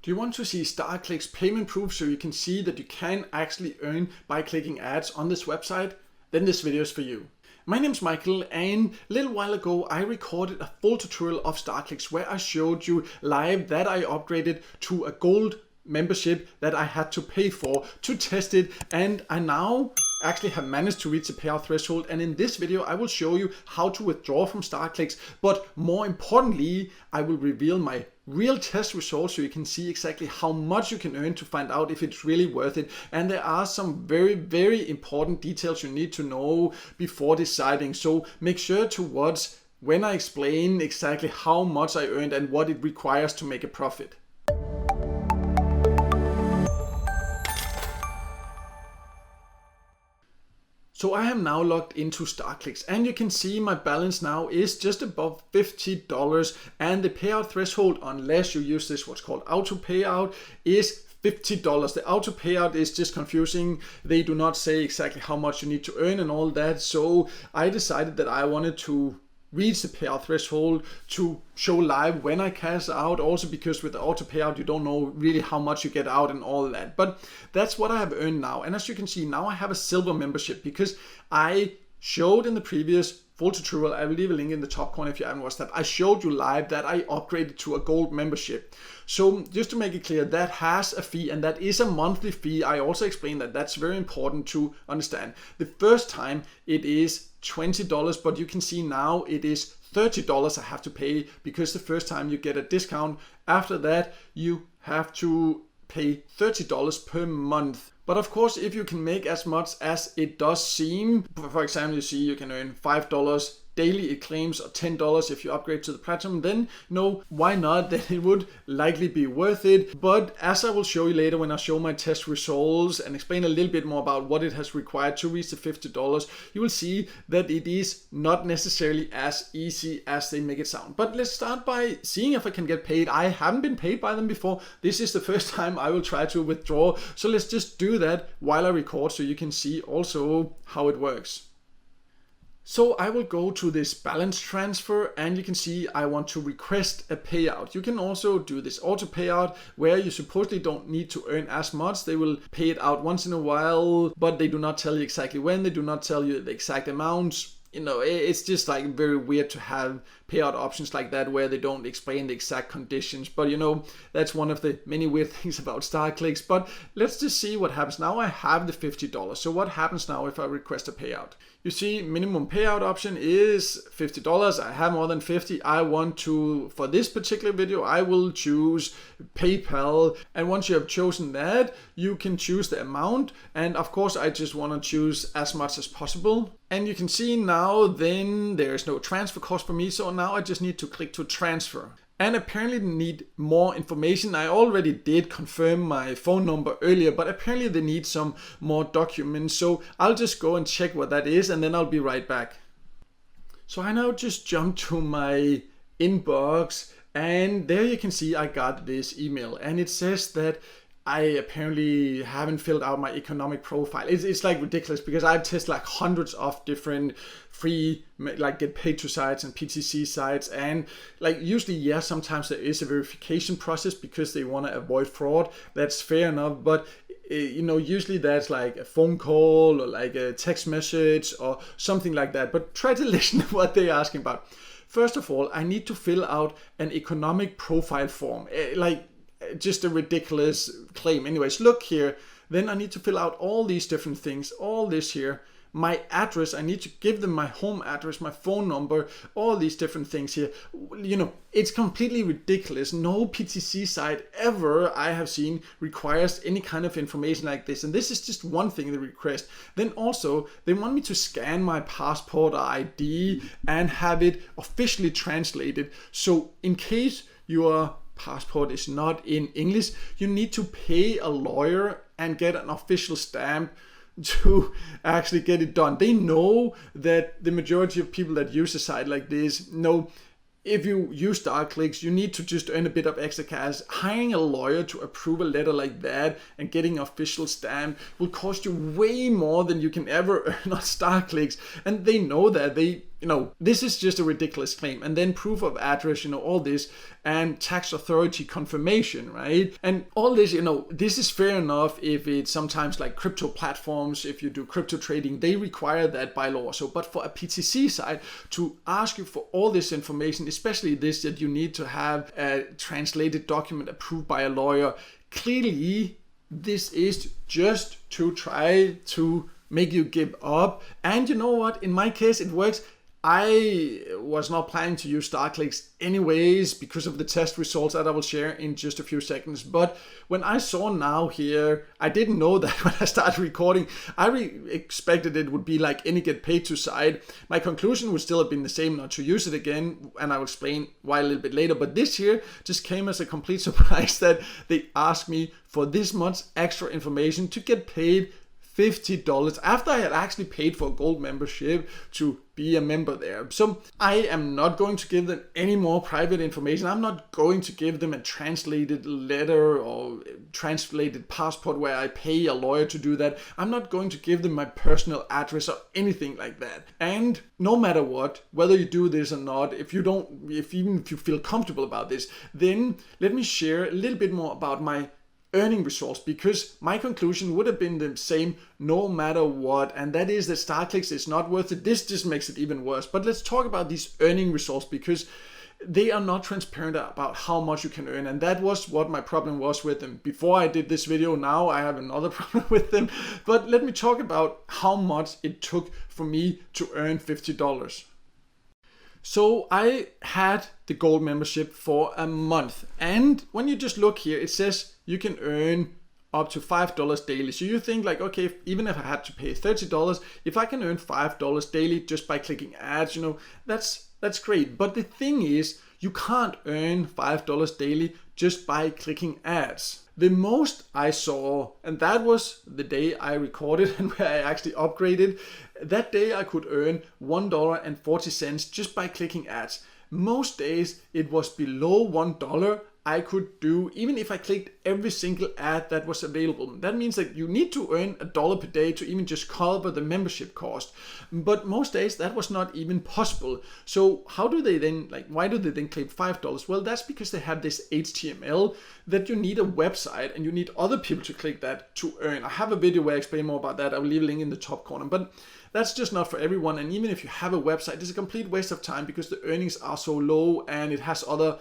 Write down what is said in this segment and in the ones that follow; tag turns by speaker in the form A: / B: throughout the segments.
A: Do you want to see StarClick's payment proof so you can see that you can actually earn by clicking ads on this website? Then this video is for you. My name is Michael, and a little while ago I recorded a full tutorial of StarClicks where I showed you live that I upgraded to a gold membership that I had to pay for to test it, and I now actually have managed to reach the payout threshold. And in this video I will show you how to withdraw from StarClicks, but more importantly I will reveal my real test results so you can see exactly how much you can earn to find out if it's really worth it. And there are some very important details you need to know before deciding, so make sure to watch when I explain exactly how much I earned and what it requires to make a profit. So I am now logged into StarClicks, and you can see my balance now is just above $50, and the payout threshold, unless you use this what's called auto payout, is $50. The auto payout is just confusing. They do not say exactly how much you need to earn and all that. So I decided that I wanted to reach the payout threshold to show live when I cash out, also because with the auto payout you don't know really how much you get out and all that. But that's what I have earned now, and as you can see now I have a silver membership because I showed in the previous full tutorial, I will leave a link in the top corner if you haven't watched that, I showed you live that I upgraded to a gold membership. So just to make it clear, that has a fee, and that is a monthly fee. I also explained that that's very important to understand. The first time it is $20, but you can see now it is $30 I have to pay because the first time you get a discount. After that you have to pay $30 per month. But of course, if you can make as much as it does seem, for example, you see you can earn $5 daily it claims, or $10 if you upgrade to the platinum, then why not? Then it would likely be worth it. But as I will show you later when I show my test results and explain a little bit more about what it has required to reach the $50, you will see that it is not necessarily as easy as they make it sound. But let's start by seeing if I can get paid. I haven't been paid by them before. This is the first time I will try to withdraw. So let's just do that while I record so you can see also how it works. So I will go to this balance transfer, and you can see I want to request a payout. You can also do this auto payout where you supposedly don't need to earn as much. They will pay it out once in a while, but they do not tell you exactly when. They do not tell you the exact amounts. It's just like very weird to have payout options like that where they don't explain the exact conditions. But that's one of the many weird things about StarClicks. But let's just see what happens. Now I have the $50. So what happens now if I request a payout? You see, minimum payout option is $50. I have more than 50. I want to, for this particular video, I will choose PayPal. And once you have chosen that, you can choose the amount. And of course, I just want to choose as much as possible. And you can see now then there's no transfer cost for me. So now I just need to click to transfer. And apparently they need more information. I already did confirm my phone number earlier, but apparently they need some more documents. So I'll just go and check what that is, and then I'll be right back. So I now just jump to my inbox, and there you can see I got this email, and it says that I apparently haven't filled out my economic profile. It's like ridiculous because I've tested like hundreds of different free like get paid to sites and PTC sites, and like usually sometimes there is a verification process because they want to avoid fraud. That's fair enough, but usually that's like a phone call or like a text message or something like that. But try to listen to what they're asking about. First of all, I need to fill out an economic profile form. Just a ridiculous claim. Anyways, look here. Then I need to fill out all these different things, all this here. My address, I need to give them my home address, my phone number, all these different things here. It's completely ridiculous. No PTC site ever I have seen requires any kind of information like this. And this is just one thing they request. Then also, they want me to scan my passport or ID and have it officially translated. So in case your passport is not in English, you need to pay a lawyer and get an official stamp to actually get it done. They know that the majority of people that use a site like this know if you use StarClicks, you need to just earn a bit of extra cash. Hiring a lawyer to approve a letter like that and getting an official stamp will cost you way more than you can ever earn on StarClicks. And they know that. They this is just a ridiculous claim. And then proof of address, all this, and tax authority confirmation, right? And all this, this is fair enough if it's sometimes like crypto platforms, if you do crypto trading, they require that by law. So, but for a PTC site to ask you for all this information, especially this that you need to have a translated document approved by a lawyer, clearly this is just to try to make you give up. And you know what? In my case, it works. I was not planning to use StarClicks anyways because of the test results that I will share in just a few seconds. But when I saw now here, I didn't know that when I started recording. I expected it would be like any get paid to site. My conclusion would still have been the same, not to use it again, and I will explain why a little bit later. But this here just came as a complete surprise that they asked me for this much extra information to get paid $50 after I had actually paid for a gold membership to be a member there. So I am not going to give them any more private information. I'm not going to give them a translated letter or translated passport where I pay a lawyer to do that. I'm not going to give them my personal address or anything like that. And no matter what, whether you do this or not, even if you feel comfortable about this, then let me share a little bit more about my earning results, because my conclusion would have been the same no matter what, and that is that StarClicks is not worth it. This just makes it even worse. But let's talk about these earning results, because they are not transparent about how much you can earn, and that was what my problem was with them before I did this video. Now I have another problem with them. But let me talk about how much it took for me to earn $50. So I had the gold membership for a month, and when you just look here, it says you can earn up to $5 daily. So you think like, okay, even if I had to pay $30, if I can earn $5 daily just by clicking ads, that's great. But the thing is, you can't earn $5 daily just by clicking ads. The most I saw, and that was the day I recorded and where I actually upgraded, that day I could earn $1.40 just by clicking ads. Most days it was below $1 I could do, even if I clicked every single ad that was available. That means that you need to earn $1 per day to even just cover the membership cost. But most days that was not even possible. So how do they then, why do they then claim $5? Well, that's because they have this HTML that you need a website and you need other people to click that to earn. I have a video where I explain more about that. I will leave a link in the top corner. But that's just not for everyone. And even if you have a website, it's a complete waste of time because the earnings are so low and it has other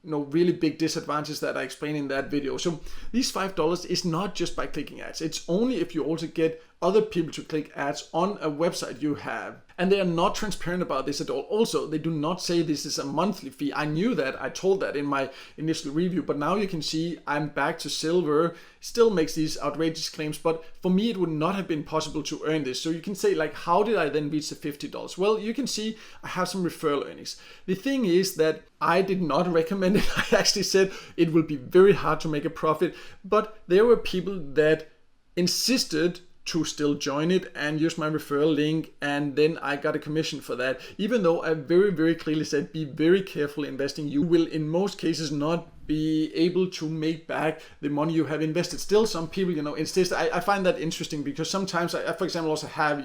A: really big disadvantages that I explain in that video. So these $5 is not just by clicking ads. It's only if you also get other people to click ads on a website you have. And they are not transparent about this at all. Also, they do not say this is a monthly fee. I knew that, I told that in my initial review, but now you can see I'm back to silver. Still makes these outrageous claims, but for me it would not have been possible to earn this. So you can say how did I then reach the $50? Well, you can see I have some referral earnings. The thing is that I did not recommend it. I actually said it will be very hard to make a profit, but there were people that insisted to still join it and use my referral link, and then I got a commission for that. Even though I very, very clearly said be very careful investing. You will in most cases not be able to make back the money you have invested. Still, some people, insist. I find that interesting because sometimes I, for example, also have,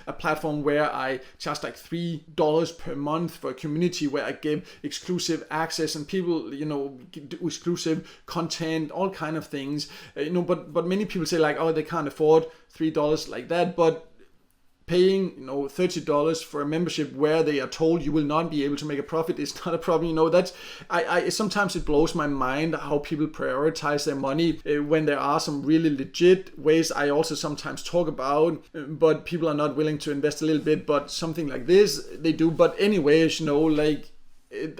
A: a platform where I charge $3 per month for a community where I give exclusive access and people, do exclusive content, all kind of things. But many people say oh, they can't afford $3 like that. But paying $30 for a membership where they are told you will not be able to make a profit is not a problem. That's I sometimes it blows my mind how people prioritize their money when there are some really legit ways I also sometimes talk about, but people are not willing to invest a little bit. But something like this they do. But anyways,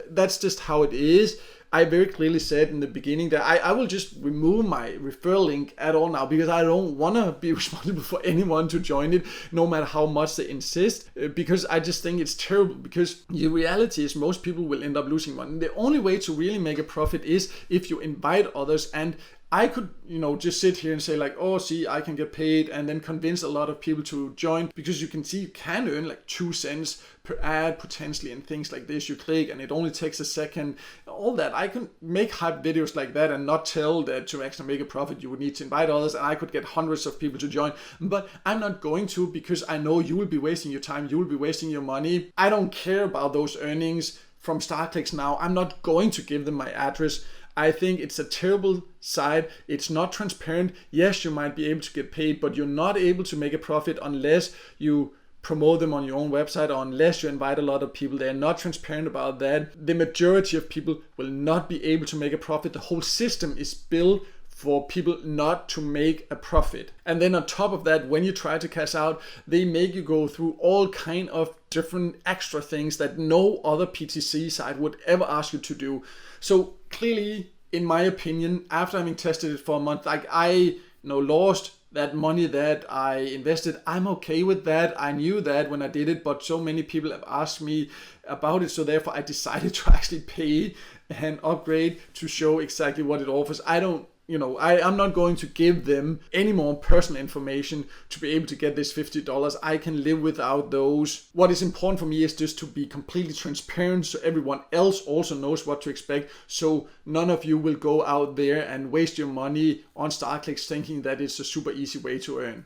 A: that's just how it is. I very clearly said in the beginning that I will just remove my referral link at all now because I don't want to be responsible for anyone to join it, no matter how much they insist, because I just think it's terrible. Because the reality is most people will end up losing money. The only way to really make a profit is if you invite others and I could, just sit here and say like, oh, see, I can get paid, and then convince a lot of people to join, because you can see you can earn like 2 cents per ad potentially and things like this. You click and it only takes a second, all that. I can make hype videos like that and not tell that to actually make a profit you would need to invite others, and I could get hundreds of people to join, but I'm not going to, because I know you will be wasting your time, you will be wasting your money. I don't care about those earnings from StartClicks now. I'm not going to give them my address. I think it's a terrible site. It's not transparent. Yes, you might be able to get paid, but you're not able to make a profit unless you promote them on your own website, or unless you invite a lot of people. They're not transparent about that. The majority of people will not be able to make a profit. The whole system is built for people not to make a profit. And then on top of that, when you try to cash out, they make you go through all kind of different extra things that no other PTC site would ever ask you to do. So clearly, in my opinion, after having tested it for a month, like I lost that money that I invested. I'm okay with that. I knew that when I did it, but so many people have asked me about it, so therefore I decided to actually pay and upgrade to show exactly what it offers. I'm not going to give them any more personal information to be able to get this $50. I can live without those. What is important for me is just to be completely transparent, so everyone else also knows what to expect, so none of you will go out there and waste your money on StartClicks thinking that it's a super easy way to earn.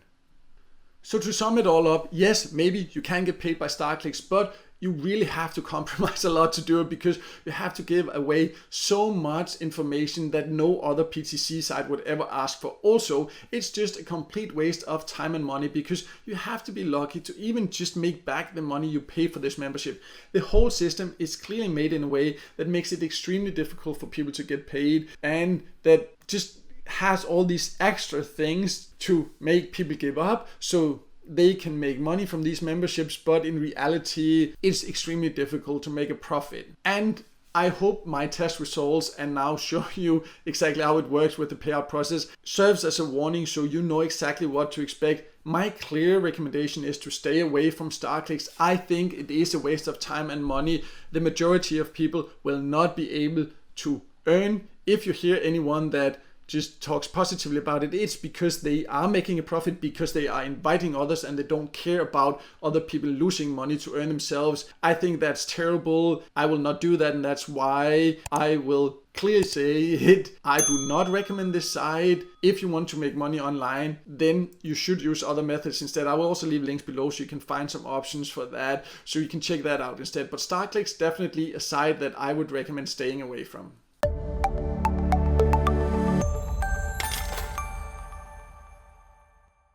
A: So to sum it all up, yes, maybe you can get paid by StartClicks, but you really have to compromise a lot to do it, because you have to give away so much information that no other PTC site would ever ask for. Also, it's just a complete waste of time and money, because you have to be lucky to even just make back the money you pay for this membership. The whole system is clearly made in a way that makes it extremely difficult for people to get paid, and that just has all these extra things to make people give up so they can make money from these memberships, but in reality, it's extremely difficult to make a profit. And I hope my test results and now show you exactly how it works with the payout process serves as a warning, so you know exactly what to expect. My clear recommendation is to stay away from StartClicks. I think it is a waste of time and money. The majority of people will not be able to earn. If you hear anyone that just talks positively about it, it's because they are making a profit, because they are inviting others and they don't care about other people losing money to earn themselves. I think that's terrible. I will not do that, and that's why I will clearly say it. I do not recommend this site. If you want to make money online, then you should use other methods instead. I will also leave links below so you can find some options for that, so you can check that out instead. But StartClicks, definitely a site that I would recommend staying away from.